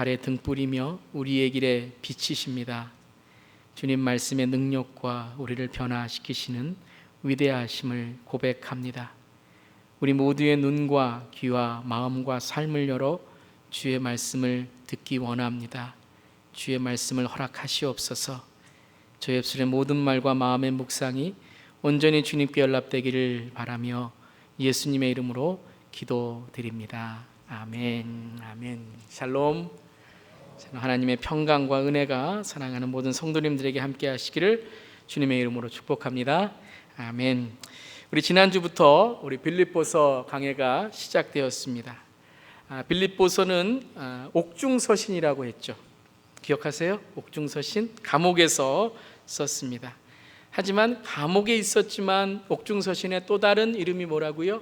발에 등불이며 우리의 길에 빛이십니다. 주님 말씀의 능력과 우리를 변화시키시는 위대하심을 고백합니다. 우리 모두의 눈과 귀와 마음과 삶을 열어 주의 말씀을 듣기 원합니다. 주의 말씀을 허락하시옵소서. 저의 입술의 모든 말과 마음의 묵상이 온전히 주님께 연락되기를 바라며 예수님의 이름으로 기도드립니다. 아멘. 아멘. 샬롬. 하나님의 평강과 은혜가 사랑하는 모든 성도님들에게 함께 하시기를 주님의 이름으로 축복합니다. 아멘. 우리 지난주부터 우리 빌립보서 강해가 시작되었습니다. 빌립보서는 옥중서신이라고 했죠. 기억하세요? 옥중서신, 감옥에서 썼습니다. 하지만 감옥에 있었지만 옥중서신의 또 다른 이름이 뭐라고요?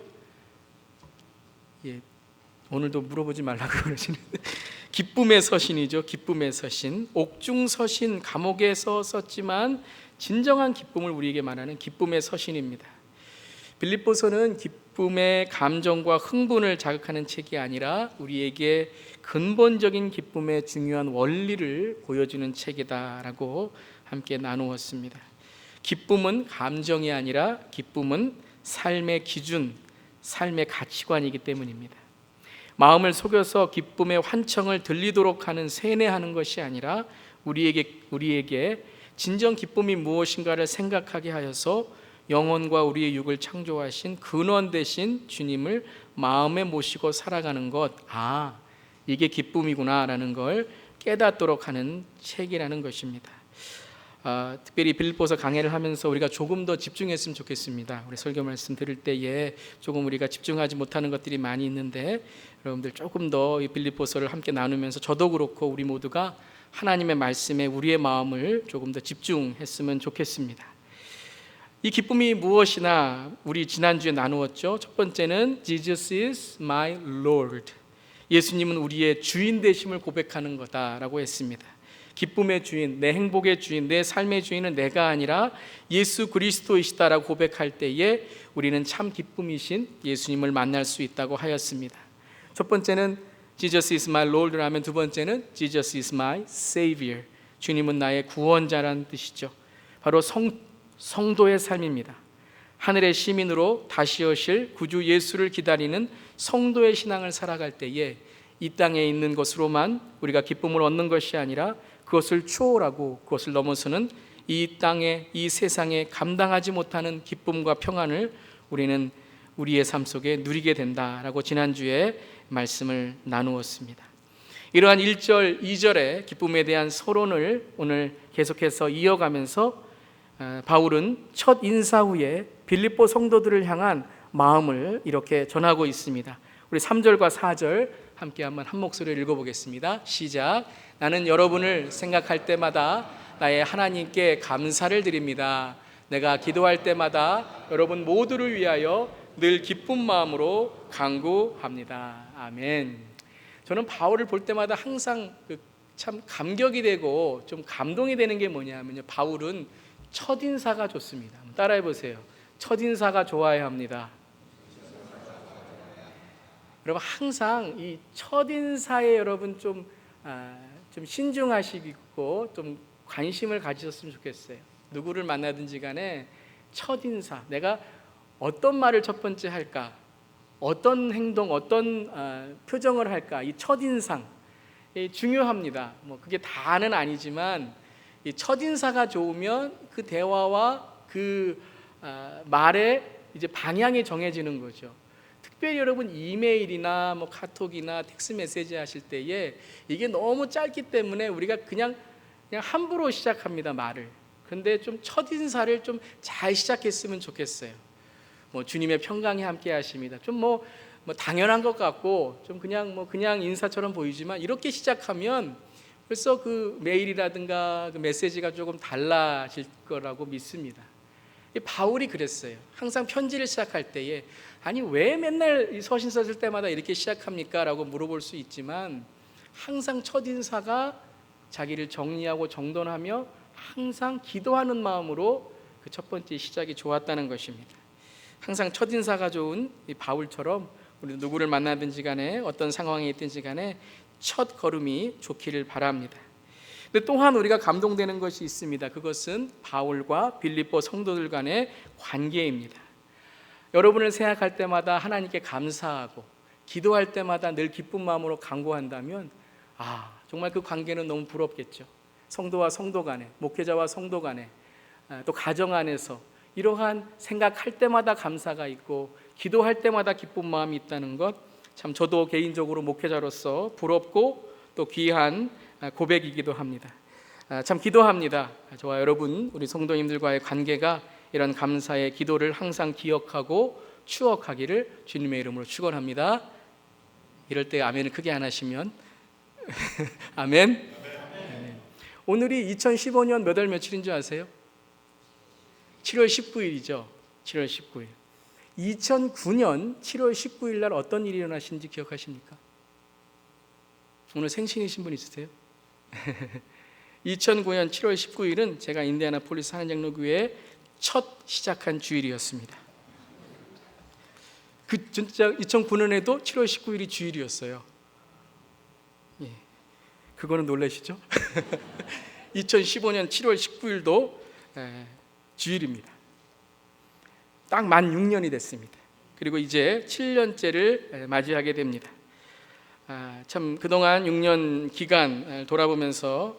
오늘도 물어보지 말라고 그러시는데 기쁨의 서신이죠. 기쁨의 서신. 옥중서신, 감옥에서 썼지만 진정한 기쁨을 우리에게 말하는 기쁨의 서신입니다. 빌립보서는 기쁨의 감정과 흥분을 자극하는 책이 아니라 우리에게 근본적인 기쁨의 중요한 원리를 보여주는 책이다라고 함께 나누었습니다. 기쁨은 감정이 아니라 기쁨은 삶의 기준, 삶의 가치관이기 때문입니다. 마음을 속여서 기쁨의 환청을 들리도록 하는 세뇌하는 것이 아니라 우리에게 진정 기쁨이 무엇인가를 생각하게 하여서 영혼과 우리의 육을 창조하신 근원 되신 주님을 마음에 모시고 살아가는 것, 이게 기쁨이구나라는 걸 깨닫도록 하는 책이라는 것입니다. 특별히 빌립보서 강해를 하면서 우리가 조금 더 집중했으면 좋겠습니다. 우리 설교 말씀 들을 때에 조금 우리가 집중하지 못하는 것들이 많이 있는데 여러분들 조금 더 이 빌립보서를 함께 나누면서 저도 그렇고 우리 모두가 하나님의 말씀에 우리의 마음을 조금 더 집중했으면 좋겠습니다. 이 기쁨이 무엇이나 우리 지난주에 나누었죠. 첫 번째는 Jesus is my Lord. 예수님은 우리의 주인 되심을 고백하는 거다라고 했습니다. 기쁨의 주인, 내 행복의 주인, 내 삶의 주인은 내가 아니라 예수 그리스도이시다라고 고백할 때에 우리는 참 기쁨이신 예수님을 만날 수 있다고 하였습니다. 첫 번째는 Jesus is my Lord 하면 두 번째는 Jesus is my Savior. 주님은 나의 구원자라는 뜻이죠. 바로 성도의 삶입니다. 하늘의 시민으로 다시 오실 구주 예수를 기다리는 성도의 신앙을 살아갈 때에 이 땅에 있는 것으로만 우리가 기쁨을 얻는 것이 아니라 그것을 추월하고 그것을 넘어서는 이 땅에, 이 세상에 감당하지 못하는 기쁨과 평안을 우리는 우리의 삶 속에 누리게 된다라고 지난주에 말씀을 나누었습니다. 이러한 1절, 2절의 기쁨에 대한 서론을 오늘 계속해서 이어가면서 바울은 첫 인사 후에 빌립보 성도들을 향한 마음을 이렇게 전하고 있습니다. 우리 3절과 4절 함께 한번 한 목소리를 읽어보겠습니다. 시작. 나는 여러분을 생각할 때마다 나의 하나님께 감사를 드립니다. 내가 기도할 때마다 여러분 모두를 위하여 늘 기쁜 마음으로 간구합니다. 아멘. 저는 바울을 볼 때마다 항상 참 감격이 되고 좀 감동이 되는 게 뭐냐면요, 바울은 첫인사가 좋습니다. 따라해 보세요. 첫인사가 좋아야 합니다. 여러분 항상 이 첫인사에 여러분 좀 신중하시고 좀 관심을 가지셨으면 좋겠어요. 누구를 만나든지 간에 첫인사, 내가 어떤 말을 첫 번째 할까, 어떤 행동, 어떤 표정을 할까, 이 첫인상 중요합니다. 그게 다는 아니지만 이 첫인사가 좋으면 그 대화와 그 말의 이제 방향이 정해지는 거죠. 특별히 여러분 이메일이나 카톡이나 텍스트 메시지 하실 때에 이게 너무 짧기 때문에 우리가 그냥 함부로 시작합니다, 말을. 근데 좀 첫인사를 좀 잘 시작했으면 좋겠어요. 주님의 평강이 함께 하십니다. 좀 당연한 것 같고 좀 그냥 인사처럼 보이지만 이렇게 시작하면 벌써 그 메일이라든가 그 메시지가 조금 달라질 거라고 믿습니다. 바울이 그랬어요. 항상 편지를 시작할 때에 아니 왜 맨날 이 서신 썼을 때마다 이렇게 시작합니까? 라고 물어볼 수 있지만 항상 첫인사가 자기를 정리하고 정돈하며 항상 기도하는 마음으로 그 첫 번째 시작이 좋았다는 것입니다. 항상 첫인사가 좋은 이 바울처럼 우리 누구를 만나든지 간에 어떤 상황에 있든지 간에 첫 걸음이 좋기를 바랍니다. 근데 또한 우리가 감동되는 것이 있습니다. 그것은 바울과 빌립보 성도들 간의 관계입니다. 여러분을 생각할 때마다 하나님께 감사하고 기도할 때마다 늘 기쁜 마음으로 간구한다면 정말 그 관계는 너무 부럽겠죠. 성도와 성도 간에, 목회자와 성도 간에, 또 가정 안에서 이러한 생각할 때마다 감사가 있고 기도할 때마다 기쁜 마음이 있다는 것, 참 저도 개인적으로 목회자로서 부럽고 또 귀한 고백이기도 합니다. 참 기도합니다. 저와 여러분, 우리 성도님들과의 관계가 이런 감사의 기도를 항상 기억하고 추억하기를 주님의 이름으로 축원합니다. 이럴 때 아멘을 크게 안 하시면 아멘. 오늘이 2015년 몇 월 며칠인 줄 아세요? 7월 19일이죠. 7월 19일. 2009년 7월 19일 날 어떤 일이 일어나신지 기억하십니까? 오늘 생신이신 분 있으세요? 2009년 7월 19일은 제가 인디애나폴리스 하나장로교회 첫 시작한 주일이었습니다. 진짜 2009년에도 7월 19일이 주일이었어요. 예, 그거는 놀라시죠? 2015년 7월 19일도 주일입니다. 딱 만 6년이 됐습니다. 그리고 이제 7년째를 맞이하게 됩니다. 참 그동안 6년 기간 돌아보면서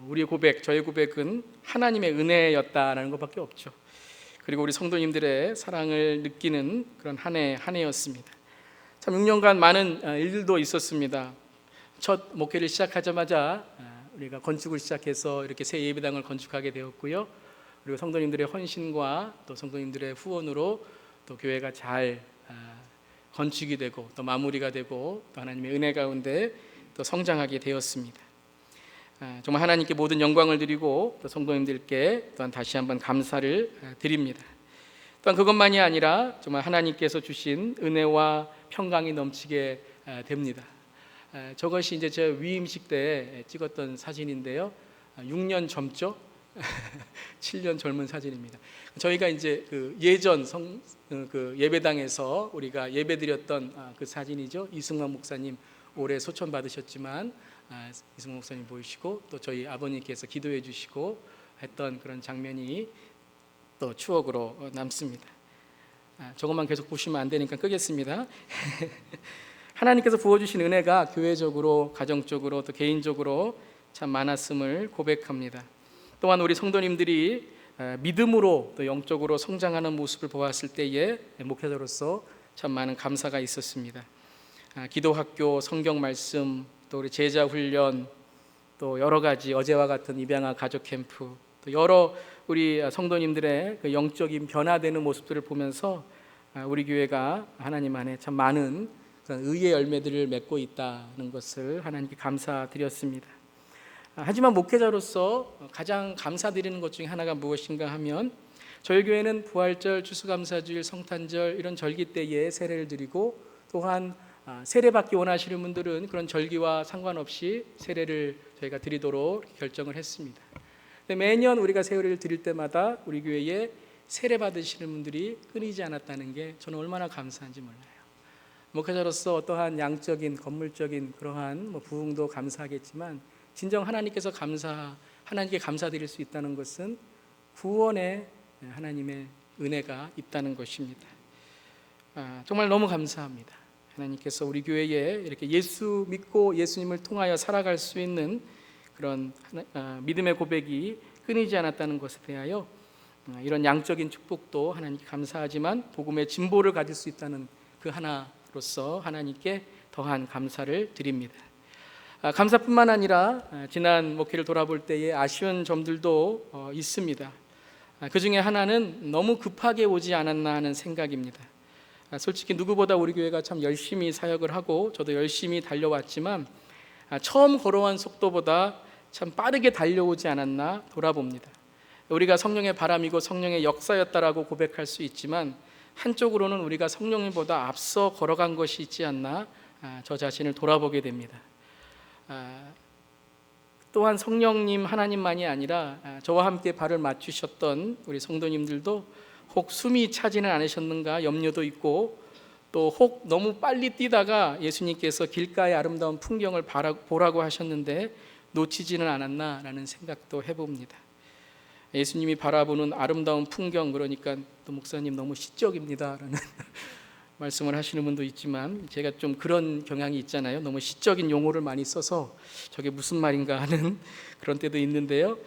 우리의 고백, 저의 고백은 하나님의 은혜였다라는 것밖에 없죠. 그리고 우리 성도님들의 사랑을 느끼는 그런 한 해였습니다. 참 6년간 많은 일들도 있었습니다. 첫 목회를 시작하자마자 우리가 건축을 시작해서 이렇게 새 예배당을 건축하게 되었고요. 그리고 성도님들의 헌신과 또 성도님들의 후원으로 또 교회가 잘 건축이 되고 또 마무리가 되고 또 하나님의 은혜 가운데 또 성장하게 되었습니다. 정말 하나님께 모든 영광을 드리고 또 성도님들께 또한 다시 한번 감사를 드립니다. 또한 그것만이 아니라 정말 하나님께서 주신 은혜와 평강이 넘치게 됩니다. 저것이 이제 제 위임식 때 찍었던 사진인데요. 6년 젊죠? 7년 젊은 사진입니다. 저희가 이제 그 예전 그 예배당에서 우리가 예배드렸던 그 사진이죠. 이승만 목사님 올해 소천 받으셨지만 이승만 목사님 보이시고 또 저희 아버님께서 기도해 주시고 했던 그런 장면이 또 추억으로 남습니다. 저것만 계속 보시면 안 되니까 끄겠습니다. 하나님께서 부어주신 은혜가 교회적으로, 가정적으로, 또 개인적으로 참 많았음을 고백합니다. 또한 우리 성도님들이 믿음으로 또 영적으로 성장하는 모습을 보았을 때에 목회자로서 참 많은 감사가 있었습니다. 기도학교, 성경 말씀, 또 우리 제자 훈련, 또 여러 가지 어제와 같은 입양아 가족 캠프, 또 여러 우리 성도님들의 그 영적인 변화되는 모습들을 보면서 우리 교회가 하나님 안에 참 많은 그런 의의 열매들을 맺고 있다는 것을 하나님께 감사드렸습니다. 하지만 목회자로서 가장 감사드리는 것 중에 하나가 무엇인가 하면 저희 교회는 부활절, 추수감사주일, 성탄절 이런 절기 때에 세례를 드리고 또한 세례받기 원하시는 분들은 그런 절기와 상관없이 세례를 저희가 드리도록 결정을 했습니다. 매년 우리가 세례를 드릴 때마다 우리 교회에 세례 받으시는 분들이 끊이지 않았다는 게 저는 얼마나 감사한지 몰라요. 목회자로서 어떠한 양적인 건물적인 그러한 부흥도 감사하겠지만 진정 하나님께 감사드릴 수 있다는 것은 구원의 하나님의 은혜가 있다는 것입니다. 정말 너무 감사합니다. 하나님께서 우리 교회에 이렇게 예수 믿고 예수님을 통하여 살아갈 수 있는 그런 믿음의 고백이 끊이지 않았다는 것에 대하여 이런 양적인 축복도 하나님께 감사하지만 복음의 진보를 가질 수 있다는 그 하나로서 하나님께 더한 감사를 드립니다. 감사뿐만 아니라 지난 목회를 돌아볼 때에 아쉬운 점들도 있습니다. 그 중에 하나는 너무 급하게 오지 않았나 하는 생각입니다. 솔직히 누구보다 우리 교회가 참 열심히 사역을 하고 저도 열심히 달려왔지만 처음 걸어온 속도보다 참 빠르게 달려오지 않았나 돌아봅니다. 우리가 성령의 바람이고 성령의 역사였다라고 고백할 수 있지만 한쪽으로는 우리가 성령님보다 앞서 걸어간 것이 있지 않나 저 자신을 돌아보게 됩니다. 또한 성령님 하나님만이 아니라 저와 함께 발을 맞추셨던 우리 성도님들도 혹 숨이 차지는 않으셨는가 염려도 있고 또 혹 너무 빨리 뛰다가 예수님께서 길가의 아름다운 풍경을 보라고 하셨는데 놓치지는 않았나라는 생각도 해봅니다. 예수님이 바라보는 아름다운 풍경, 그러니까 또 목사님 너무 시적입니다라는 말씀을 하시는 분도 있지만, 제가 좀 그런 경향이 있잖아요. 너무 시적인 용어를 많이 써서 저게 무슨 말인가 하는 그런 때도 있는데요.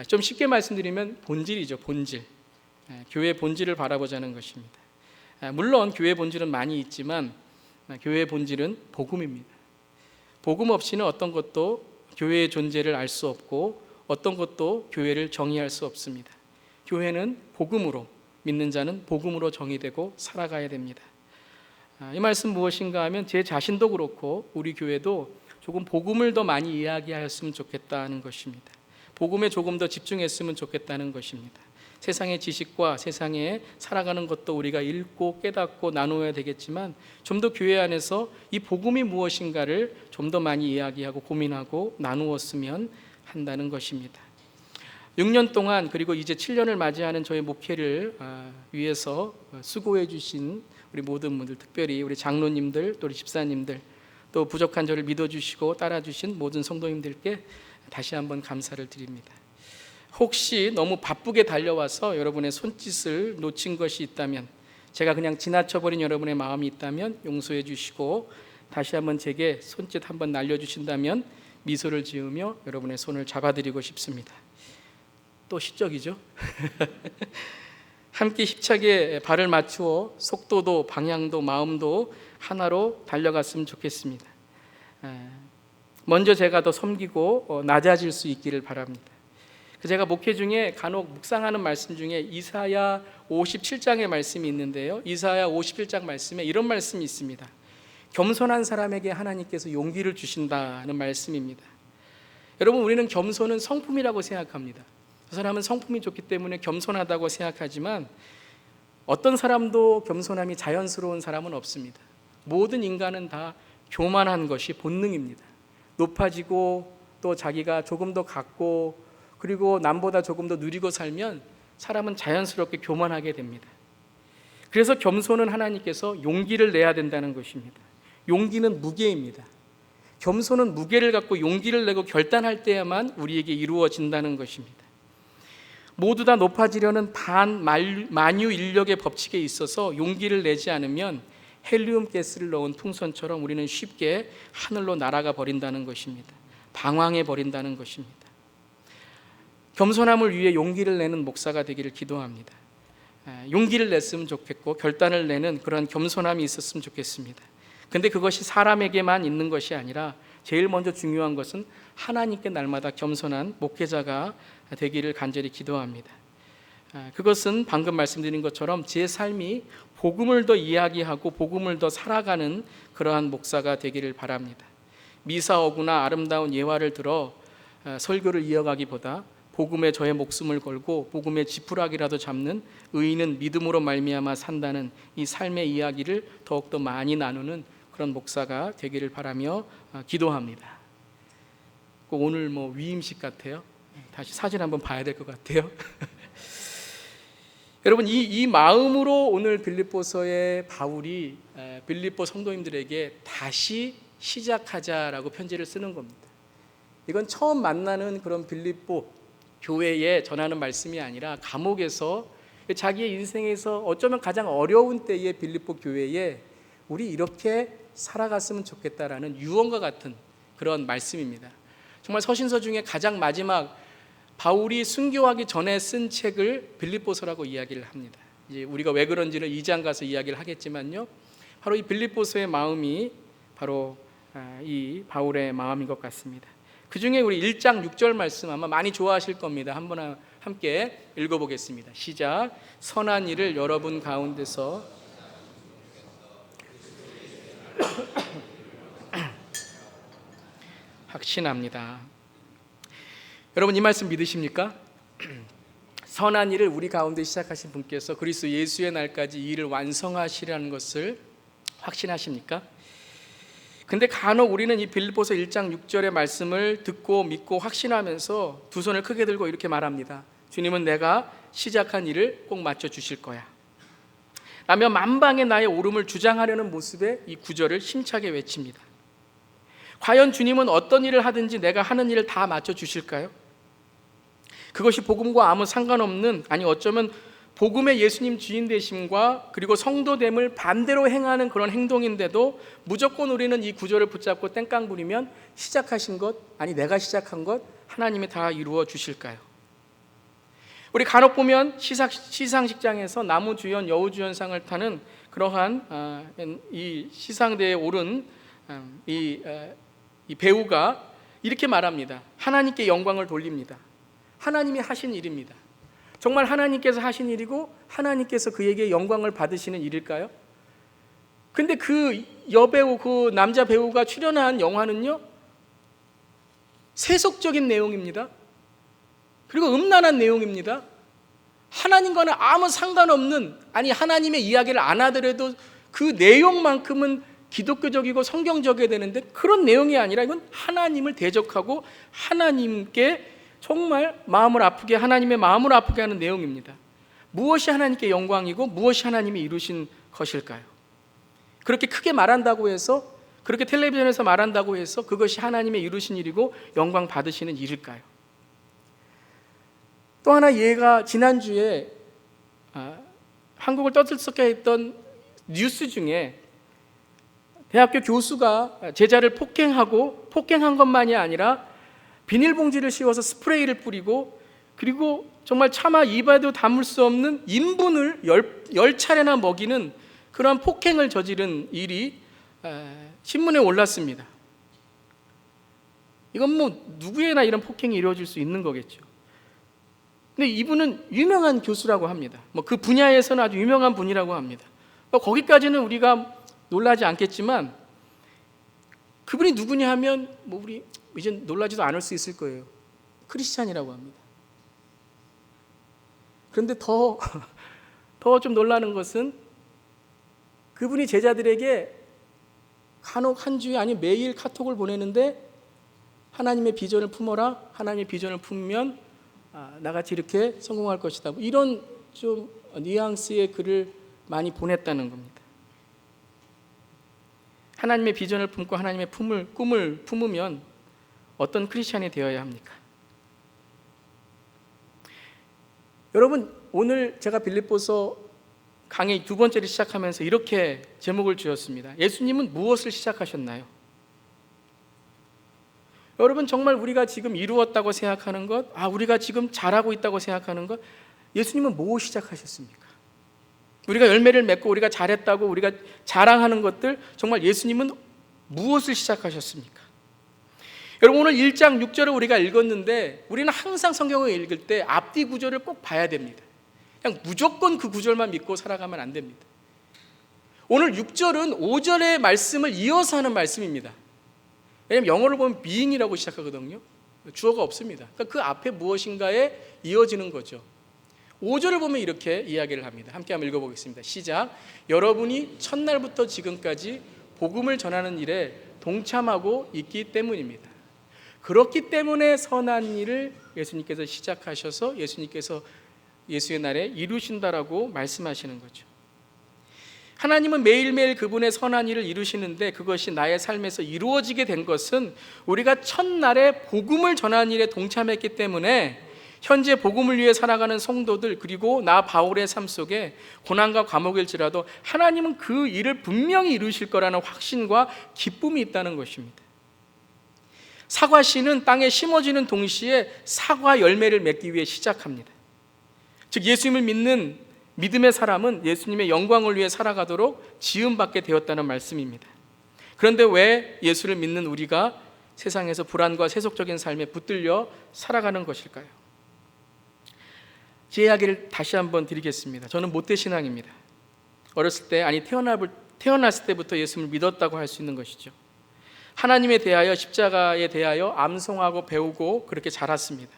좀 쉽게 말씀드리면 본질이죠. 본질. 교회의 본질을 바라보자는 것입니다. 물론 교회의 본질은 많이 있지만 교회의 본질은 복음입니다. 복음 없이는 어떤 것도 교회의 존재를 알 수 없고 어떤 것도 교회를 정의할 수 없습니다. 교회는 복음으로, 믿는 자는 복음으로 정의되고 살아가야 됩니다. 이 말씀 무엇인가 하면 제 자신도 그렇고 우리 교회도 조금 복음을 더 많이 이야기하였으면 좋겠다는 것입니다. 복음에 조금 더 집중했으면 좋겠다는 것입니다. 세상의 지식과 세상에 살아가는 것도 우리가 읽고 깨닫고 나누어야 되겠지만 좀 더 교회 안에서 이 복음이 무엇인가를 좀 더 많이 이야기하고 고민하고 나누었으면 한다는 것입니다. 6년 동안 그리고 이제 7년을 맞이하는 저의 목회를 위해서 수고해 주신 우리 모든 분들, 특별히 우리 장로님들, 또 우리 집사님들, 또 부족한 저를 믿어주시고 따라주신 모든 성도님들께 다시 한번 감사를 드립니다. 혹시 너무 바쁘게 달려와서 여러분의 손짓을 놓친 것이 있다면, 제가 그냥 지나쳐버린 여러분의 마음이 있다면 용서해 주시고 다시 한번 제게 손짓 한번 날려주신다면 미소를 지으며 여러분의 손을 잡아드리고 싶습니다. 또 시적이죠? 함께 힘차게 발을 맞추어 속도도 방향도 마음도 하나로 달려갔으면 좋겠습니다. 먼저 제가 더 섬기고 낮아질 수 있기를 바랍니다. 제가 목회 중에 간혹 묵상하는 말씀 중에 이사야 57장의 말씀이 있는데요, 이사야 57장 말씀에 이런 말씀이 있습니다. 겸손한 사람에게 하나님께서 용기를 주신다는 말씀입니다. 여러분, 우리는 겸손은 성품이라고 생각합니다. 그 사람은 성품이 좋기 때문에 겸손하다고 생각하지만 어떤 사람도 겸손함이 자연스러운 사람은 없습니다. 모든 인간은 다 교만한 것이 본능입니다. 높아지고 또 자기가 조금 더 갖고 그리고 남보다 조금 더 누리고 살면 사람은 자연스럽게 교만하게 됩니다. 그래서 겸손은 하나님께서 용기를 내야 된다는 것입니다. 용기는 무게입니다. 겸손은 무게를 갖고 용기를 내고 결단할 때야만 우리에게 이루어진다는 것입니다. 모두 다 높아지려는 반만유 인력의 법칙에 있어서 용기를 내지 않으면 헬리움 가스를 넣은 풍선처럼 우리는 쉽게 하늘로 날아가 버린다는 것입니다. 방황해 버린다는 것입니다. 겸손함을 위해 용기를 내는 목사가 되기를 기도합니다. 용기를 냈으면 좋겠고 결단을 내는 그런 겸손함이 있었으면 좋겠습니다. 근데 그것이 사람에게만 있는 것이 아니라 제일 먼저 중요한 것은 하나님께 날마다 겸손한 목회자가 되기를 간절히 기도합니다. 그것은 방금 말씀드린 것처럼 제 삶이 복음을 더 이야기하고 복음을 더 살아가는 그러한 목사가 되기를 바랍니다. 미사오구나 아름다운 예화를 들어 설교를 이어가기보다 복음에 저의 목숨을 걸고 복음의 지푸라기라도 잡는 의인은 믿음으로 말미암아 산다는 이 삶의 이야기를 더욱더 많이 나누는 그런 목사가 되기를 바라며 기도합니다. 꼭 오늘 위임식 같아요. 다시 사진 한번 봐야 될 것 같아요. 여러분, 이 마음으로 오늘 빌립보서의 바울이 빌립보 성도님들에게 다시 시작하자라고 편지를 쓰는 겁니다. 이건 처음 만나는 그런 빌립보 교회에 전하는 말씀이 아니라 감옥에서 자기의 인생에서 어쩌면 가장 어려운 때의 빌립보 교회에 우리 이렇게 살아갔으면 좋겠다라는 유언과 같은 그런 말씀입니다. 정말 서신서 중에 가장 마지막 바울이 순교하기 전에 쓴 책을 빌립보서라고 이야기를 합니다. 이제 우리가 왜 그런지는 2장 가서 이야기를 하겠지만요, 바로 이 빌립보서의 마음이 바로 이 바울의 마음인 것 같습니다. 그 중에 우리 1장 6절 말씀 아마 많이 좋아하실 겁니다. 한번 함께 읽어보겠습니다. 시작. 선한 일을 여러분 가운데서 확신합니다. 여러분, 이 말씀 믿으십니까? 선한 일을 우리 가운데 시작하신 분께서 그리스도 예수의 날까지 이 일을 완성하시라는 것을 확신하십니까? 근데 간혹 우리는 이 빌립보서 1장 6절의 말씀을 듣고 믿고 확신하면서 두 손을 크게 들고 이렇게 말합니다. 주님은 내가 시작한 일을 꼭 맞춰 주실 거야. 라며 만방의 나의 오름을 주장하려는 모습에 이 구절을 힘차게 외칩니다. 과연 주님은 어떤 일을 하든지 내가 하는 일을 다 맞춰주실까요? 그것이 복음과 아무 상관없는, 아니 어쩌면 복음의 예수님 주인 되심과 그리고 성도됨을 반대로 행하는 그런 행동인데도 무조건 우리는 이 구절을 붙잡고 땡깡 부리면 시작하신 것, 아니 내가 시작한 것 하나님이 다 이루어 주실까요? 우리 간혹 보면 시상식장에서 나무주연, 여우주연상을 타는 그러한 이 시상대에 오른 이 배우가 이렇게 말합니다. 하나님께 영광을 돌립니다. 하나님이 하신 일입니다. 정말 하나님께서 하신 일이고 하나님께서 그에게 영광을 받으시는 일일까요? 근데 그 여배우, 그 남자 배우가 출연한 영화는요, 세속적인 내용입니다. 그리고 음란한 내용입니다. 하나님과는 아무 상관없는, 아니 하나님의 이야기를 안 하더라도 그 내용만큼은 기독교적이고 성경적이어야 되는데 그런 내용이 아니라 이건 하나님을 대적하고 하나님께 정말 마음을 아프게, 하나님의 마음을 아프게 하는 내용입니다. 무엇이 하나님께 영광이고 무엇이 하나님이 이루신 것일까요? 그렇게 크게 말한다고 해서, 그렇게 텔레비전에서 말한다고 해서 그것이 하나님의 이루신 일이고 영광 받으시는 일일까요? 또 하나 예가 지난주에 한국을 떠들썩게 했던 뉴스 중에 대학교 교수가 제자를 폭행한 것만이 아니라 비닐봉지를 씌워서 스프레이를 뿌리고, 그리고 정말 차마 입에도 담을 수 없는 인분을 10차례나 먹이는 그러한 폭행을 저지른 일이 신문에 올랐습니다. 이건 뭐 누구에나 이런 폭행이 이루어질 수 있는 거겠죠. 근데 이분은 유명한 교수라고 합니다. 뭐 그 분야에서는 아주 유명한 분이라고 합니다. 거기까지는 우리가 놀라지 않겠지만, 그분이 누구냐 하면 뭐 우리 이제 놀라지도 않을 수 있을 거예요. 크리스찬이라고 합니다. 그런데 더 좀 놀라는 것은 그분이 제자들에게 간혹 한 주에, 아니 매일 카톡을 보내는데 하나님의 비전을 품어라, 하나님의 비전을 품으면 나같이 이렇게 성공할 것이다, 뭐 이런 좀 뉘앙스의 글을 많이 보냈다는 겁니다. 하나님의 비전을 품고 하나님의 꿈을 품으면 어떤 크리스찬이 되어야 합니까? 여러분, 오늘 제가 빌립보서 강의 2번째를 시작하면서 이렇게 제목을 주었습니다. 예수님은 무엇을 시작하셨나요? 여러분, 정말 우리가 지금 이루었다고 생각하는 것, 우리가 지금 잘하고 있다고 생각하는 것, 예수님은 뭐 시작하셨습니까? 우리가 열매를 맺고 우리가 잘했다고 우리가 자랑하는 것들, 정말 예수님은 무엇을 시작하셨습니까? 여러분, 오늘 1장 6절을 우리가 읽었는데 우리는 항상 성경을 읽을 때 앞뒤 구절을 꼭 봐야 됩니다. 그냥 무조건 그 구절만 믿고 살아가면 안 됩니다. 오늘 6절은 5절의 말씀을 이어서 하는 말씀입니다. 왜냐하면 영어를 보면 being이라고 시작하거든요. 주어가 없습니다. 그러니까 그 앞에 무엇인가에 이어지는 거죠. 5절을 보면 이렇게 이야기를 합니다. 함께 한번 읽어보겠습니다. 시작. 여러분이 첫날부터 지금까지 복음을 전하는 일에 동참하고 있기 때문입니다. 그렇기 때문에 선한 일을 예수님께서 시작하셔서 예수님께서 예수의 날에 이루신다라고 말씀하시는 거죠. 하나님은 매일매일 그분의 선한 일을 이루시는데 그것이 나의 삶에서 이루어지게 된 것은 우리가 첫날에 복음을 전하는 일에 동참했기 때문에 현재 복음을 위해 살아가는 성도들, 그리고 나 바울의 삶 속에 고난과 감옥일지라도 하나님은 그 일을 분명히 이루실 거라는 확신과 기쁨이 있다는 것입니다. 사과씨는 땅에 심어지는 동시에 사과 열매를 맺기 위해 시작합니다. 즉 예수님을 믿는 믿음의 사람은 예수님의 영광을 위해 살아가도록 지음받게 되었다는 말씀입니다. 그런데 왜 예수를 믿는 우리가 세상에서 불안과 세속적인 삶에 붙들려 살아가는 것일까요? 제 이야기를 다시 한번 드리겠습니다. 저는 모태신앙입니다. 어렸을 때, 아니 태어났을 때부터 예수님을 믿었다고 할 수 있는 것이죠. 하나님에 대하여, 십자가에 대하여 암송하고 배우고 그렇게 자랐습니다.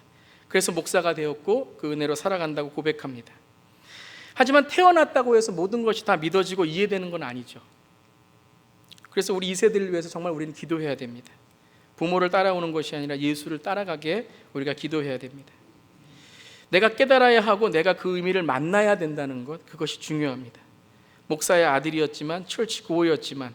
그래서 목사가 되었고 그 은혜로 살아간다고 고백합니다. 하지만 태어났다고 해서 모든 것이 다 믿어지고 이해되는 건 아니죠. 그래서 우리 2세들을 위해서 정말 우리는 기도해야 됩니다. 부모를 따라오는 것이 아니라 예수를 따라가게 우리가 기도해야 됩니다. 내가 깨달아야 하고 내가 그 의미를 만나야 된다는 것, 그것이 중요합니다. 목사의 아들이었지만 철치 고어였지만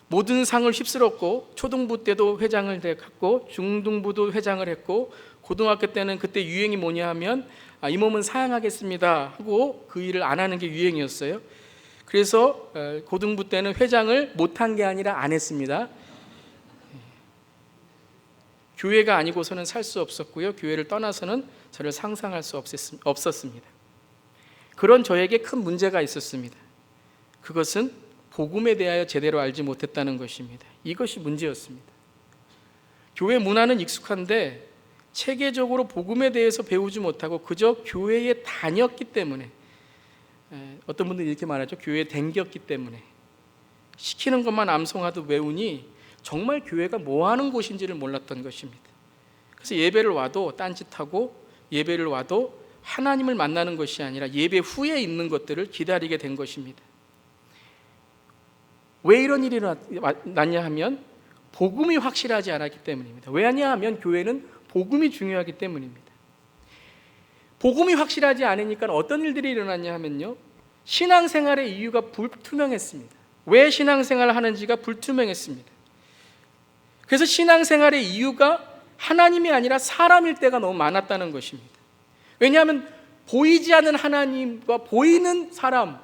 모든 상을 휩쓸었고 초등부 때도 회장을 했고 중등부도 회장을 했고 고등학교 때는 그때 유행이 뭐냐 하면 이 몸은 사양하겠습니다 하고 그 일을 안 하는 게 유행이었어요. 그래서 고등부 때는 회장을 못한 게 아니라 안 했습니다. 교회가 아니고서는 살 수 없었고요, 교회를 떠나서는 저를 상상할 수 없었습니다. 그런 저에게 큰 문제가 있었습니다. 그것은 복음에 대하여 제대로 알지 못했다는 것입니다. 이것이 문제였습니다. 교회 문화는 익숙한데 체계적으로 복음에 대해서 배우지 못하고 그저 교회에 다녔기 때문에, 어떤 분들이 이렇게 말하죠. 교회에 댕겼기 때문에 시키는 것만 암송하듯 외우니 정말 교회가 뭐 하는 곳인지를 몰랐던 것입니다. 그래서 예배를 와도 딴짓하고 예배를 와도 하나님을 만나는 것이 아니라 예배 후에 있는 것들을 기다리게 된 것입니다. 왜 이런 일이 났냐 하면 복음이 확실하지 않았기 때문입니다. 왜냐하면 교회는 복음이 중요하기 때문입니다. 복음이 확실하지 않으니까 어떤 일들이 일어났냐 하면요, 신앙생활의 이유가 불투명했습니다. 왜 신앙생활을 하는지가 불투명했습니다. 그래서 신앙생활의 이유가 하나님이 아니라 사람일 때가 너무 많았다는 것입니다. 왜냐하면 보이지 않는 하나님과 보이는 사람,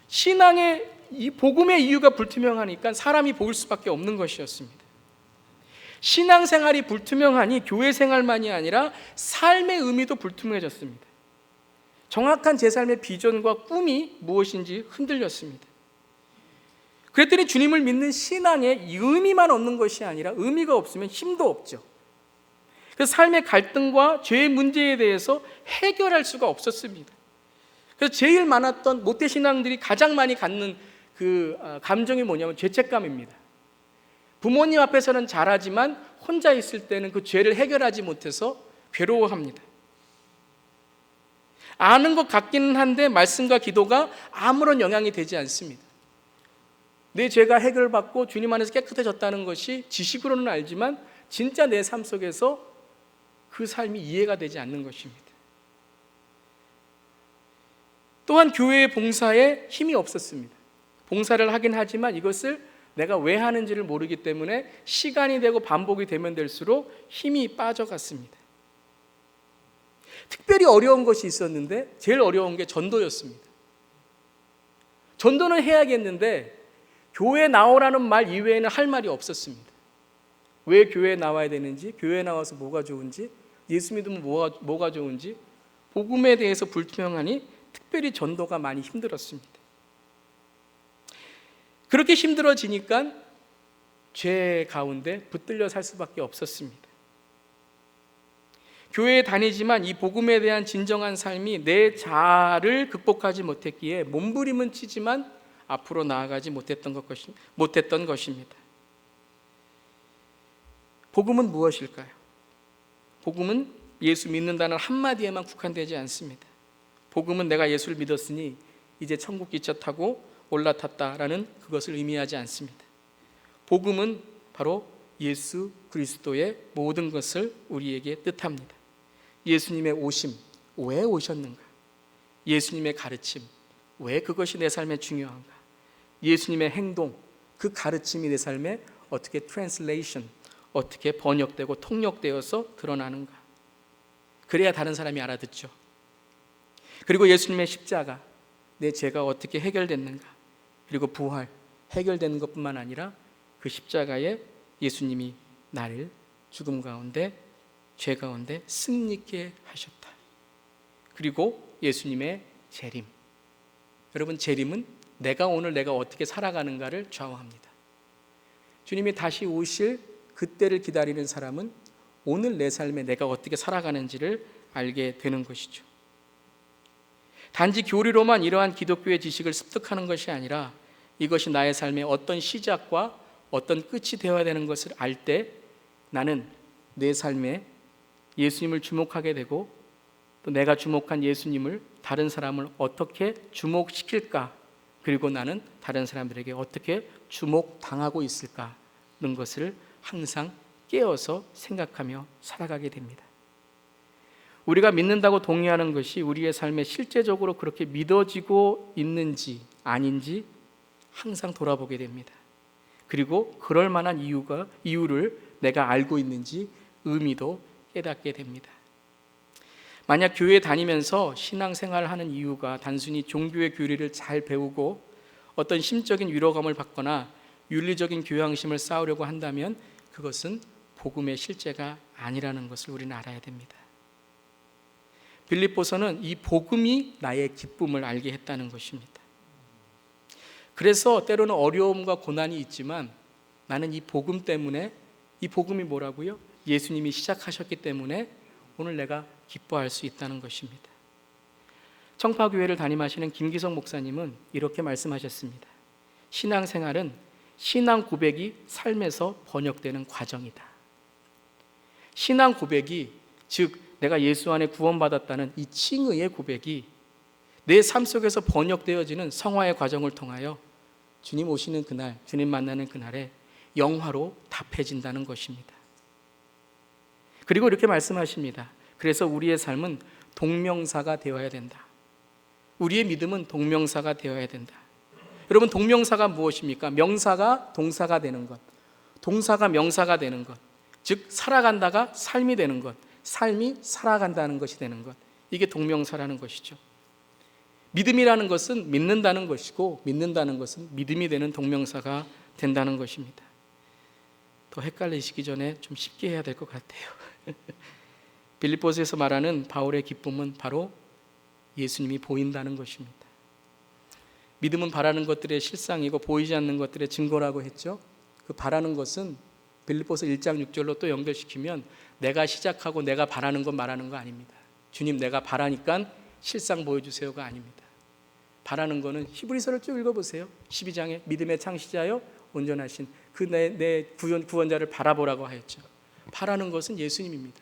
신앙의 이 복음의 이유가 불투명하니까 사람이 보일 수밖에 없는 것이었습니다. 신앙생활이 불투명하니 교회 생활만이 아니라 삶의 의미도 불투명해졌습니다. 정확한 제 삶의 비전과 꿈이 무엇인지 흔들렸습니다. 그랬더니 주님을 믿는 신앙에 의미만 얻는 것이 아니라 의미가 없으면 힘도 없죠. 그래서 삶의 갈등과 죄의 문제에 대해서 해결할 수가 없었습니다. 그래서 제일 많았던 모태신앙들이 가장 많이 갖는 그 감정이 뭐냐면 죄책감입니다. 부모님 앞에서는 잘하지만 혼자 있을 때는 그 죄를 해결하지 못해서 괴로워합니다. 아는 것 같기는 한데 말씀과 기도가 아무런 영향이 되지 않습니다. 내 죄가 해결받고 주님 안에서 깨끗해졌다는 것이 지식으로는 알지만 진짜 내 삶 속에서 그 삶이 이해가 되지 않는 것입니다. 또한 교회의 봉사에 힘이 없었습니다. 봉사를 하긴 하지만 이것을 내가 왜 하는지를 모르기 때문에 시간이 되고 반복이 되면 될수록 힘이 빠져갔습니다. 특별히 어려운 것이 있었는데 제일 어려운 게 전도였습니다. 전도는 해야겠는데 교회 나오라는 말 이외에는 할 말이 없었습니다. 왜 교회에 나와야 되는지, 교회에 나와서 뭐가 좋은지, 예수 믿으면 뭐가 좋은지, 복음에 대해서 불투명하니 특별히 전도가 많이 힘들었습니다. 그렇게 힘들어지니까 죄 가운데 붙들려 살 수밖에 없었습니다. 교회에 다니지만 이 복음에 대한 진정한 삶이 내 자아를 극복하지 못했기에 몸부림은 치지만 앞으로 나아가지 못했던 것입니다. 복음은 무엇일까요? 복음은 예수 믿는다는 한마디에만 국한되지 않습니다. 복음은 내가 예수를 믿었으니 이제 천국 기차 타고 올라탔다라는 그것을 의미하지 않습니다. 복음은 바로 예수 그리스도의 모든 것을 우리에게 뜻합니다. 예수님의 오심, 왜 오셨는가? 예수님의 가르침, 왜 그것이 내 삶에 중요한가? 예수님의 행동, 그 가르침이 내 삶에 어떻게 트랜슬레이션, 어떻게 번역되고 통역되어서 드러나는가? 그래야 다른 사람이 알아듣죠. 그리고 예수님의 십자가, 내 죄가 어떻게 해결됐는가? 그리고 부활, 해결되는 것뿐만 아니라 그 십자가에 예수님이 나를 죽음 가운데, 죄 가운데 승리케 하셨다. 그리고 예수님의 재림. 여러분, 재림은 내가 어떻게 살아가는가를 좌우합니다. 주님이 다시 오실 그때를 기다리는 사람은 오늘 내 삶에 내가 어떻게 살아가는지를 알게 되는 것이죠. 단지 교리로만 이러한 기독교의 지식을 습득하는 것이 아니라 이것이 나의 삶의 어떤 시작과 어떤 끝이 되어야 되는 것을 알 때 나는 내 삶에 예수님을 주목하게 되고 또 내가 주목한 예수님을 다른 사람을 어떻게 주목시킬까, 그리고 나는 다른 사람들에게 어떻게 주목당하고 있을까 하는 것을 항상 깨어서 생각하며 살아가게 됩니다. 우리가 믿는다고 동의하는 것이 우리의 삶에 실제적으로 그렇게 믿어지고 있는지 아닌지 항상 돌아보게 됩니다. 그리고 그럴 만한 이유를 내가 알고 있는지 의미도 깨닫게 됩니다. 만약 교회 다니면서 신앙생활을 하는 이유가 단순히 종교의 교리를 잘 배우고 어떤 심적인 위로감을 받거나 윤리적인 교양심을 쌓으려고 한다면 그것은 복음의 실제가 아니라는 것을 우리는 알아야 됩니다. 빌립보서는 이 복음이 나의 기쁨을 알게 했다는 것입니다. 그래서 때로는 어려움과 고난이 있지만 나는 이 복음 때문에, 이 복음이 뭐라고요? 예수님이 시작하셨기 때문에 오늘 내가 기뻐할 수 있다는 것입니다. 청파교회를 담임하시는 김기성 목사님은 이렇게 말씀하셨습니다. 신앙생활은 신앙 고백이 삶에서 번역되는 과정이다. 신앙 고백이, 즉 내가 예수 안에 구원받았다는 이 칭의의 고백이 내 삶 속에서 번역되어지는 성화의 과정을 통하여 주님 오시는 그날, 주님 만나는 그날에 영화로 답해진다는 것입니다. 그리고 이렇게 말씀하십니다. 그래서 우리의 삶은 동명사가 되어야 된다. 우리의 믿음은 동명사가 되어야 된다. 여러분, 동명사가 무엇입니까? 명사가 동사가 되는 것, 동사가 명사가 되는 것, 즉 살아간다가 삶이 되는 것, 삶이 살아간다는 것이 되는 것, 이게 동명사라는 것이죠. 믿음이라는 것은 믿는다는 것이고, 믿는다는 것은 믿음이 되는 동명사가 된다는 것입니다. 더 헷갈리시기 전에 좀 쉽게 해야 될 것 같아요. 빌립보서에서 말하는 바울의 기쁨은 바로 예수님이 보인다는 것입니다. 믿음은 바라는 것들의 실상이고 보이지 않는 것들의 증거라고 했죠. 그 바라는 것은 빌립보서 1장 6절로 또 연결시키면 내가 시작하고 내가 바라는 것 말하는 거 아닙니다. 주님 내가 바라니까 실상 보여주세요가 아닙니다. 바라는 거는 히브리서를 쭉 읽어보세요. 12장에 믿음의 창시자여 온전하신 그 내 구원자를 바라보라고 하였죠. 바라는 것은 예수님입니다.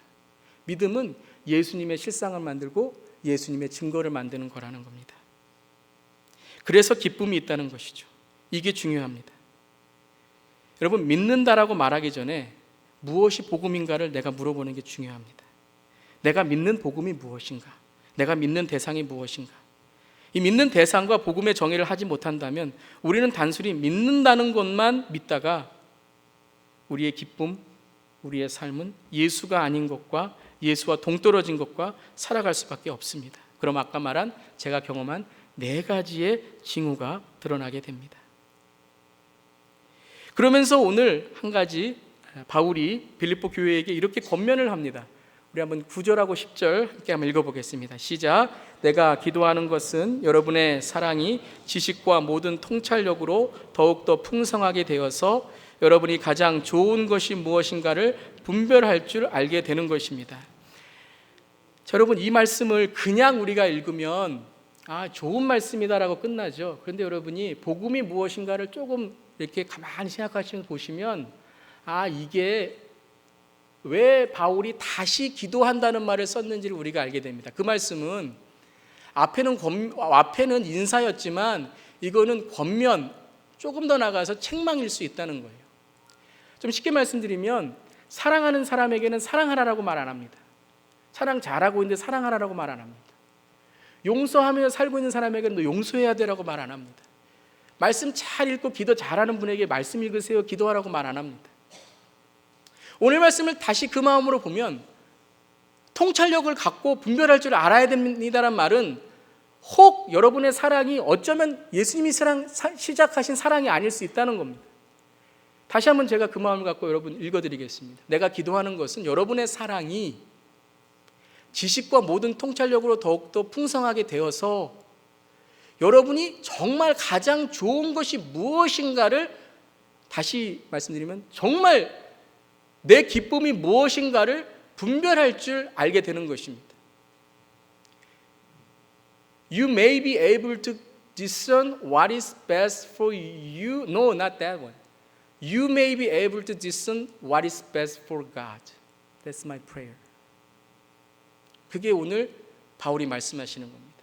믿음은 예수님의 실상을 만들고 예수님의 증거를 만드는 거라는 겁니다. 그래서 기쁨이 있다는 것이죠. 이게 중요합니다. 여러분, 믿는다라고 말하기 전에 무엇이 복음인가를 내가 물어보는 게 중요합니다. 내가 믿는 복음이 무엇인가? 내가 믿는 대상이 무엇인가? 이 믿는 대상과 복음의 정의를 하지 못한다면 우리는 단순히 믿는다는 것만 믿다가 우리의 기쁨, 우리의 삶은 예수가 아닌 것과 예수와 동떨어진 것과 살아갈 수밖에 없습니다. 그럼 아까 말한 제가 경험한 4가지의 징후가 드러나게 됩니다. 그러면서 오늘 한 가지 바울이 빌립보 교회에게 이렇게 권면을 합니다. 우리 한번 9절하고 10절 함께 한번 읽어보겠습니다. 시작. 내가 기도하는 것은 여러분의 사랑이 지식과 모든 통찰력으로 더욱더 풍성하게 되어서 여러분이 가장 좋은 것이 무엇인가를 분별할 줄 알게 되는 것입니다. 자, 여러분, 이 말씀을 그냥 우리가 읽으면 좋은 말씀이다라고 끝나죠. 그런데 여러분이 복음이 무엇인가를 조금 이렇게 가만히 생각하시면 보시면 이게 왜 바울이 다시 기도한다는 말을 썼는지를 우리가 알게 됩니다. 그 말씀은 앞에는 인사였지만 이거는 권면, 조금 더 나가서 책망일 수 있다는 거예요. 좀 쉽게 말씀드리면 사랑하는 사람에게는 사랑하라고 말 안 합니다. 사랑 잘하고 있는데 사랑하라고 말 안 합니다. 용서하며 살고 있는 사람에게는 너 용서해야 되라고 말 안 합니다. 말씀 잘 읽고 기도 잘하는 분에게 말씀 읽으세요, 기도하라고 말 안 합니다. 오늘 말씀을 다시 그 마음으로 보면 통찰력을 갖고 분별할 줄 알아야 됩니다란 말은 혹 여러분의 사랑이 어쩌면 예수님이 시작하신 사랑이 아닐 수 있다는 겁니다. 다시 한번 제가 그 마음을 갖고 여러분 읽어드리겠습니다. 내가 기도하는 것은 여러분의 사랑이 지식과 모든 통찰력으로 더욱더 풍성하게 되어서 여러분이 정말 가장 좋은 것이 무엇인가를, 다시 말씀드리면 정말 내 기쁨이 무엇인가를 분별할 줄 알게 되는 것입니다. You may be able to discern what is best for you. No, not that one. You may be able to discern what is best for God. That's my prayer. 그게 오늘 바울이 말씀하시는 겁니다.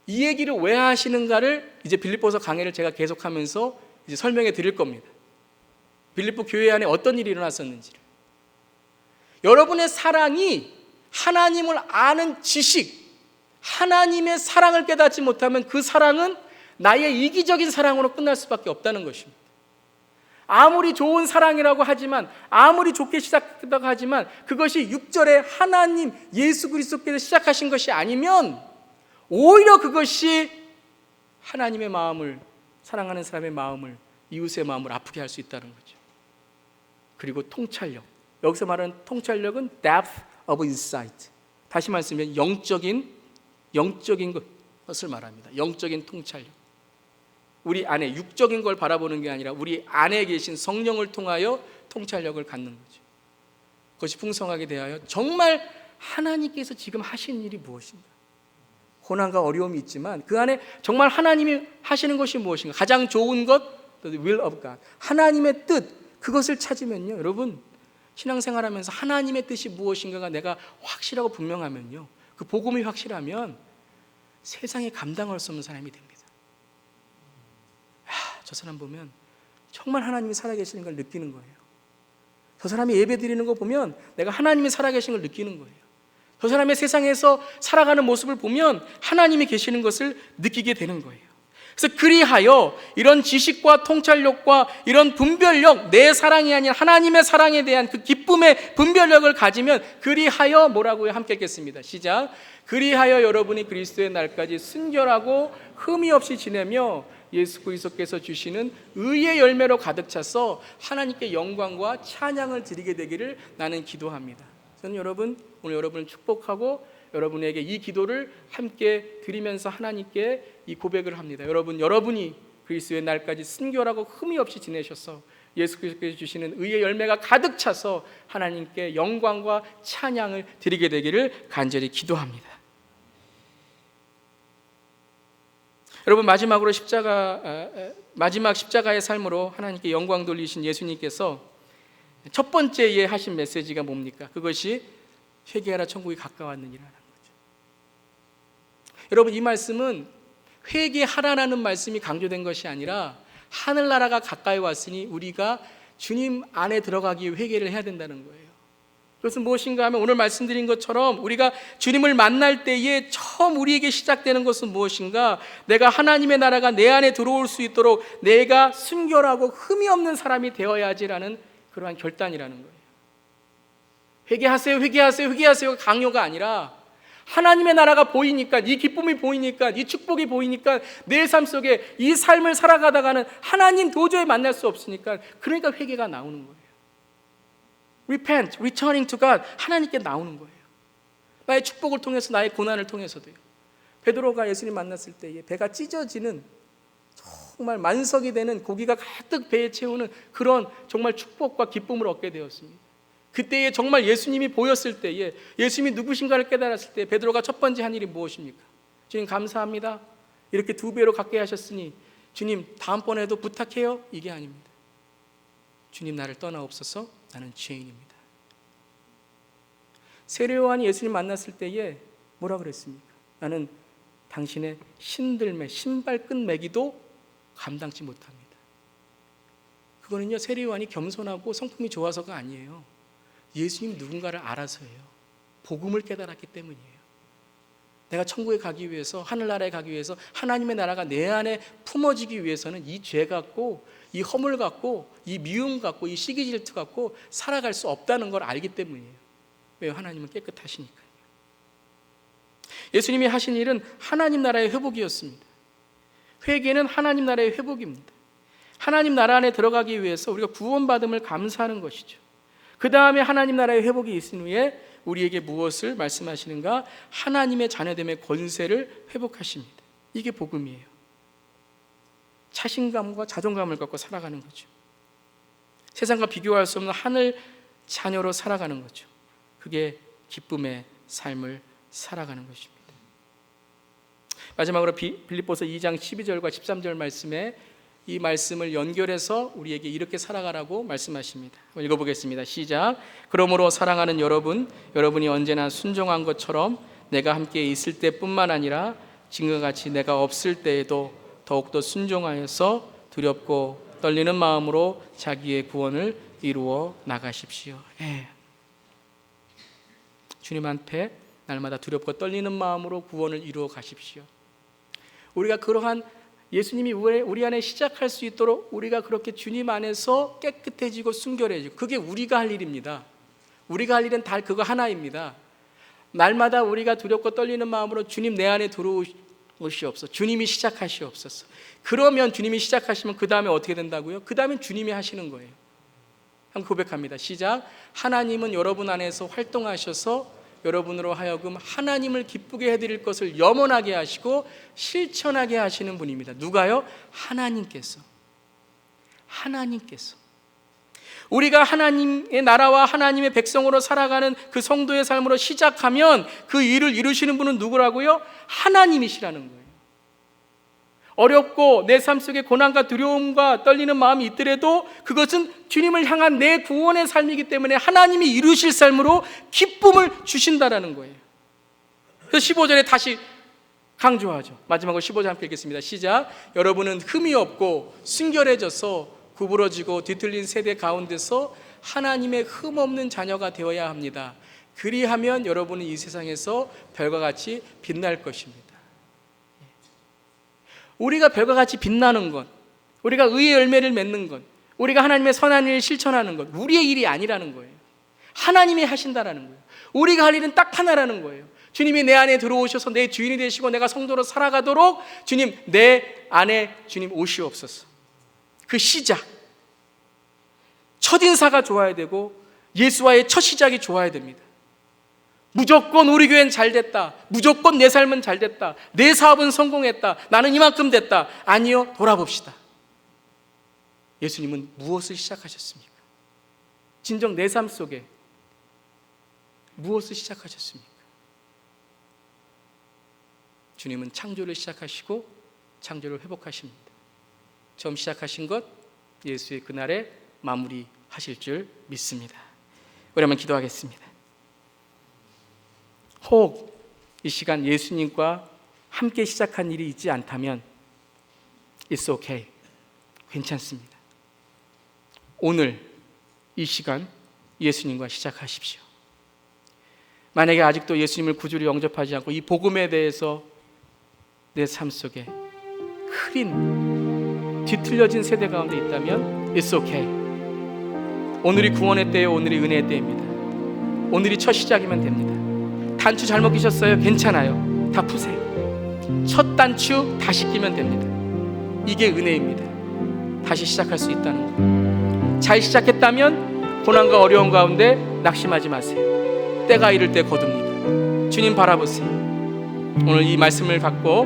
이 얘기를 왜 하시는가를 이제 빌립보서 강해를 제가 계속하면서 이제 설명해 드릴 겁니다. 빌립보 교회 안에 어떤 일이 일어났었는지를. 여러분의 사랑이 하나님을 아는 지식, 하나님의 사랑을 깨닫지 못하면 그 사랑은 나의 이기적인 사랑으로 끝날 수밖에 없다는 것입니다. 아무리 좋은 사랑이라고 하지만, 아무리 좋게 시작했다고 하지만 그것이 6절에 하나님 예수 그리스도께서 시작하신 것이 아니면 오히려 그것이 하나님의 마음을, 사랑하는 사람의 마음을, 이웃의 마음을 아프게 할 수 있다는 거죠. 그리고 통찰력, 여기서 말하는 통찰력은 depth of insight, 다시 말씀드리면 영적인 것을 말합니다. 영적인 통찰력, 우리 안에 육적인 걸 바라보는 게 아니라 우리 안에 계신 성령을 통하여 통찰력을 갖는 거죠. 그것이 풍성하게 대하여 정말 하나님께서 지금 하신 일이 무엇인가, 고난과 어려움이 있지만 그 안에 정말 하나님이 하시는 것이 무엇인가, 가장 좋은 것, the will of God, 하나님의 뜻, 그것을 찾으면요, 여러분 신앙생활하면서 하나님의 뜻이 무엇인가가 내가 확실하고 분명하면요, 그 복음이 확실하면 세상에 감당할 수 없는 사람이 됩니다. 저 사람 보면 정말 하나님이 살아계시는 걸 느끼는 거예요. 저 사람이 예배 드리는 거 보면 내가 하나님이 살아계신 걸 느끼는 거예요. 저 사람의 세상에서 살아가는 모습을 보면 하나님이 계시는 것을 느끼게 되는 거예요. 그래서 그리하여 이런 지식과 통찰력과 이런 분별력, 내 사랑이 아닌 하나님의 사랑에 대한 그 기쁨의 분별력을 가지면, 그리하여 뭐라고요? 함께 읽겠습니다. 시작. 그리하여 여러분이 그리스도의 날까지 순결하고 흠이 없이 지내며 예수 그리스도께서 주시는 의의 열매로 가득 차서 하나님께 영광과 찬양을 드리게 되기를 나는 기도합니다. 저는 오늘 여러분을 축복하고 여러분에게 이 기도를 함께 드리면서 하나님께 이 고백을 합니다. 여러분이 그리스도의 날까지 순결하고 흠이 없이 지내셔서 예수 그리스도께서 주시는 의의 열매가 가득 차서 하나님께 영광과 찬양을 드리게 되기를 간절히 기도합니다. 여러분, 마지막 십자가의 삶으로 하나님께 영광 돌리신 예수님께서 첫 번째 하신 메시지가 뭡니까? 그것이 회개하라, 천국이 가까웠느니라는 거죠. 여러분, 이 말씀은 회개하라라는 말씀이 강조된 것이 아니라 하늘나라가 가까이 왔으니 우리가 주님 안에 들어가기 위해 회개를 해야 된다는 거예요. 그것은 무엇인가 하면 오늘 말씀드린 것처럼 우리가 주님을 만날 때에 처음 우리에게 시작되는 것은 무엇인가? 내가 하나님의 나라가 내 안에 들어올 수 있도록 내가 순결하고 흠이 없는 사람이 되어야지라는 그러한 결단이라는 거예요. 회개하세요, 회개하세요, 회개하세요가 강요가 아니라 하나님의 나라가 보이니까, 이 기쁨이 보이니까, 이 축복이 보이니까 내 삶 속에 이 삶을 살아가다가는 하나님 도저히 만날 수 없으니까, 그러니까 회개가 나오는 거예요. Repent, returning to God, 하나님께 나오는 거예요. 나의 축복을 통해서, 나의 고난을 통해서도요. 베드로가 예수님 만났을 때에 배가 찢어지는, 정말 만석이 되는, 고기가 가득 배에 채우는 그런 정말 축복과 기쁨을 얻게 되었습니다. 그때에 정말 예수님이 보였을 때에, 예수님이 누구신가를 깨달았을 때 베드로가 첫 번째 한 일이 무엇입니까? 주님 감사합니다, 이렇게 2배로 갚게 하셨으니 주님 다음번에도 부탁해요, 이게 아닙니다. 주님 나를 떠나옵소서, 나는 죄인입니다. 세례 요한이 예수님 만났을 때에 뭐라 그랬습니까? 나는 당신의 신들매, 신발끈 매기도 감당치 못합니다. 그거는요, 세례 요한이 겸손하고 성품이 좋아서가 아니에요. 예수님 누군가를 알아서예요. 복음을 깨달았기 때문이에요. 내가 천국에 가기 위해서, 하늘나라에 가기 위해서, 하나님의 나라가 내 안에 품어지기 위해서는 이 죄 갖고, 이 허물 갖고, 이 미움 갖고, 이 시기 질투 갖고 살아갈 수 없다는 걸 알기 때문이에요. 왜요? 하나님은 깨끗하시니까요. 예수님이 하신 일은 하나님 나라의 회복이었습니다. 회개는 하나님 나라의 회복입니다. 하나님 나라 안에 들어가기 위해서 우리가 구원받음을 감사하는 것이죠. 그 다음에 하나님 나라의 회복이 있은 후에 우리에게 무엇을 말씀하시는가? 하나님의 자녀됨의 권세를 회복하십니다. 이게 복음이에요. 자신감과 자존감을 갖고 살아가는 거죠. 세상과 비교할 수 없는 하늘 자녀로 살아가는 거죠. 그게 기쁨의 삶을 살아가는 것입니다. 마지막으로 빌립보서 2장 12절과 13절 말씀에 이 말씀을 연결해서 우리에게 이렇게 살아가라고 말씀하십니다. 한번 읽어보겠습니다. 시작. 그러므로 사랑하는 여러분이 언제나 순종한 것처럼 내가 함께 있을 때뿐만 아니라 지금과 같이 내가 없을 때에도 더욱더 순종하여서 두렵고 떨리는 마음으로 자기의 구원을 이루어 나가십시오. 주님한테 날마다 두렵고 떨리는 마음으로 구원을 이루어 가십시오. 우리가 그러한 예수님이 우리 안에 시작할 수 있도록 우리가 그렇게 주님 안에서 깨끗해지고 순결해지고, 그게 우리가 할 일입니다. 우리가 할 일은 다 그거 하나입니다. 날마다 우리가 두렵고 떨리는 마음으로 주님 내 안에 들어오시옵소서, 주님이 시작하시옵소서. 그러면 주님이 시작하시면 그 다음에 어떻게 된다고요? 그 다음엔 주님이 하시는 거예요. 한번 고백합니다. 시작. 하나님은 여러분 안에서 활동하셔서 여러분으로 하여금 하나님을 기쁘게 해드릴 것을 염원하게 하시고 실천하게 하시는 분입니다. 누가요? 하나님께서. 우리가 하나님의 나라와 하나님의 백성으로 살아가는 그 성도의 삶으로 시작하면 그 일을 이루시는 분은 누구라고요? 하나님이시라는 거예요. 어렵고 내 삶 속에 고난과 두려움과 떨리는 마음이 있더라도 그것은 주님을 향한 내 구원의 삶이기 때문에 하나님이 이루실 삶으로 기쁨을 주신다라는 거예요. 그래서 15절에 다시 강조하죠. 마지막으로 15절 함께 읽겠습니다. 시작. 여러분은 흠이 없고 순결해져서 구부러지고 뒤틀린 세대 가운데서 하나님의 흠 없는 자녀가 되어야 합니다. 그리하면 여러분은 이 세상에서 별과 같이 빛날 것입니다. 우리가 별과 같이 빛나는 것, 우리가 의의 열매를 맺는 것, 우리가 하나님의 선한 일을 실천하는 것, 우리의 일이 아니라는 거예요. 하나님이 하신다라는 거예요. 우리가 할 일은 딱 하나라는 거예요. 주님이 내 안에 들어오셔서 내 주인이 되시고 내가 성도로 살아가도록 주님 내 안에 주님 오시옵소서. 그 시작, 첫인사가 좋아야 되고 예수와의 첫 시작이 좋아야 됩니다. 무조건 우리 교회는 잘 됐다, 무조건 내 삶은 잘 됐다, 내 사업은 성공했다, 나는 이만큼 됐다. 아니요, 돌아봅시다. 예수님은 무엇을 시작하셨습니까? 진정 내 삶 속에 무엇을 시작하셨습니까? 주님은 창조를 시작하시고 창조를 회복하십니다. 처음 시작하신 것 예수의 그날에 마무리하실 줄 믿습니다. 우리 한번 기도하겠습니다. 혹 이 시간 예수님과 함께 시작한 일이 있지 않다면 It's okay, 괜찮습니다. 오늘 이 시간 예수님과 시작하십시오. 만약에 아직도 예수님을 구주로 영접하지 않고 이 복음에 대해서 내 삶 속에 흐린 뒤틀려진 세대 가운데 있다면 It's okay. 오늘이 구원의 때예요. 오늘이 은혜의 때입니다. 오늘이 첫 시작이면 됩니다. 단추 잘못 끼셨어요? 괜찮아요. 다 푸세요. 첫 단추 다시 끼면 됩니다. 이게 은혜입니다. 다시 시작할 수 있다는 거. 잘 시작했다면 고난과 어려운 가운데 낙심하지 마세요. 때가 이를 때 거둡니다. 주님 바라보세요. 오늘 이 말씀을 갖고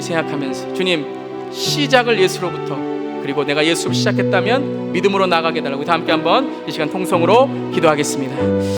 생각하면서 주님 시작을 예수로부터, 그리고 내가 예수로 시작했다면 믿음으로 나가게 해달라고 다 함께 한번 이 시간 통성으로 기도하겠습니다.